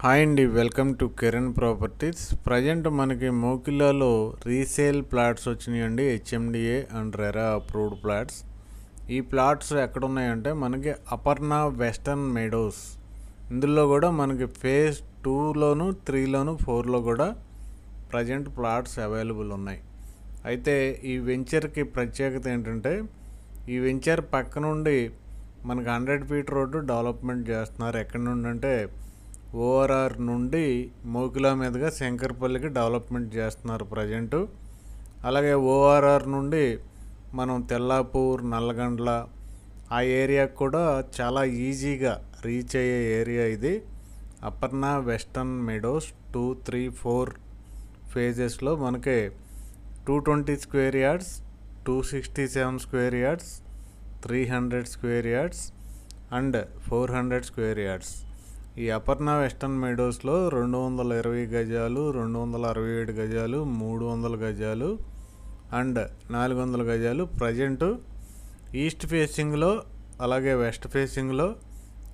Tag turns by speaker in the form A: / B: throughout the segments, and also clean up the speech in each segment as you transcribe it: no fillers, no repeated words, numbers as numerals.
A: Hi అండి, welcome to Kiran properties. Present మనకి మోకిలాలో resale plots వచ్చినాయండి. HMDA and RERA approved plots. ఈ ప్లాట్స్ ఎక్కడున్నాయంటే మనకి అపర్ణ వెస్టర్న్ మెడోస్. ఇందులో కూడా మనకి ఫేజ్ 2లోను 3లోను 4లో కూడా ప్రజెంట్ ప్లాట్స్ అవైలబుల్ ఉన్నాయి. అయితే ఈ వెంచర్కి ప్రత్యేకత ఏంటంటే ఈ వెంచర్ పక్క నుండి మనకి 100 ఫీట్ రోడ్డు డెవలప్మెంట్ చేస్తున్నారు. ఎక్కడి నుండి అంటే ఓఆర్ఆర్ నుండి మోకిలా మీదుగా శంకర్పల్లికి డెవలప్మెంట్ చేస్తున్నారు ప్రజెంటు. అలాగే ఓఆర్ఆర్ నుండి మనం తెల్లాపూర్, నల్లగండ్ల ఆ ఏరియాకు కూడా చాలా ఈజీగా రీచ్ అయ్యే ఏరియా ఇది. అపర్ణ వెస్టర్న్ మెడోస్ 2, 3, 4 ఫేజెస్లో మనకి 220 square yards, 267 square yards, 300 square yards and 400 square yards. ఈ అపర్ణ వెస్టర్న్ మెడోస్లో 220 గజాలు, 267 గజాలు, 300 గజాలు అండ్ 400 గజాలు ప్రజెంటు ఈస్ట్ ఫేసింగ్లో, అలాగే వెస్ట్ ఫేసింగ్లో,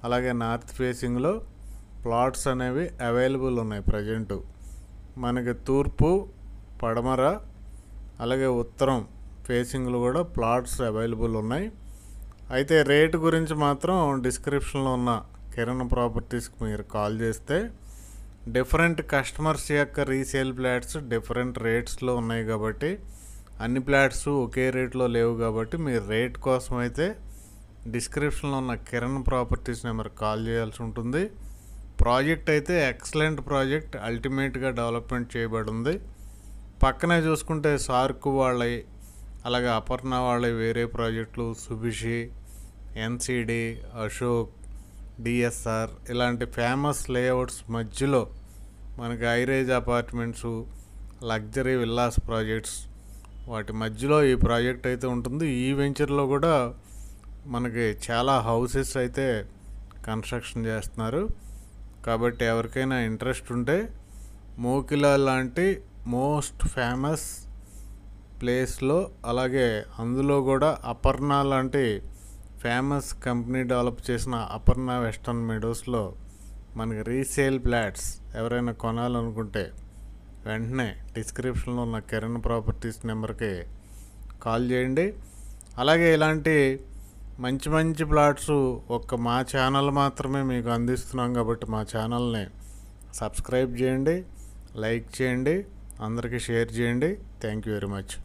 A: అలాగే నార్త్ ఫేసింగ్లో ప్లాట్స్ అనేవి అవైలబుల్ ఉన్నాయి. ప్రజెంటు మనకి తూర్పు, పడమర, అలాగే ఉత్తరం ఫేసింగ్లో కూడా ప్లాట్స్ అవైలబుల్ ఉన్నాయి. అయితే రేటు గురించి మాత్రం డిస్క్రిప్షన్లో ఉన్న కిరణ్ ప్రాపర్టీస్కి మీరు కాల్ చేస్తే డిఫరెంట్ కస్టమర్స్ యొక్క రీసేల్ ప్లాట్స్ డిఫరెంట్ రేట్స్లో ఉన్నాయి కాబట్టి అన్ని ప్లాట్స్ ఒకే రేట్లో లేవు కాబట్టి మీరు రేట్ కోసం అయితే డిస్క్రిప్షన్లో ఉన్న కిరణ్ ప్రాపర్టీస్ నెంబర్ కాల్ చేయాల్సి ఉంటుంది. ప్రాజెక్ట్ అయితే ఎక్సలెంట్ ప్రాజెక్ట్, అల్టిమేట్గా డెవలప్మెంట్ చేయబడి ఉంది. పక్కనే చూసుకుంటే సార్కు వాళ్ళవి, అలాగే అపర్ణ వాళ్ళవి వేరే ప్రాజెక్టులు, సుభిషి, ఎన్సిడి, అశోక్, డిఎస్ఆర్ ఇలాంటి ఫేమస్ లేఅవుట్స్ మధ్యలో మనకి హైరేజ్ అపార్ట్మెంట్స్, లగ్జరీ విల్లాస్ ప్రాజెక్ట్స్ వాటి మధ్యలో ఈ ప్రాజెక్ట్ అయితే ఉంటుంది. ఈ వెంచర్లో కూడా మనకి చాలా హౌసెస్ అయితే కన్స్ట్రక్షన్ చేస్తున్నారు. కాబట్టి ఎవరికైనా ఇంట్రెస్ట్ ఉంటే మోకిలా లాంటి మోస్ట్ ఫేమస్ ప్లేస్లో, అలాగే అందులో కూడా అపర్ణ లాంటి ఫేమస్ కంపెనీ డెవలప్ చేసిన అపర్ణ వెస్టర్న్ మెడోస్లో మనకి రీసేల్ ప్లాట్స్ ఎవరైనా కొనాలనుకుంటే వెంటనే డిస్క్రిప్షన్లో ఉన్న కిరణ్ ప్రాపర్టీస్ నెంబర్కి కాల్ చేయండి. అలాగే ఇలాంటి మంచి మంచి ప్లాట్స్ మా ఛానల్ మాత్రమే మీకు అందిస్తున్నాం కాబట్టి మా ఛానల్ని సబ్స్క్రైబ్ చేయండి, లైక్ చేయండి, అందరికీ షేర్ చేయండి. Thank you very much.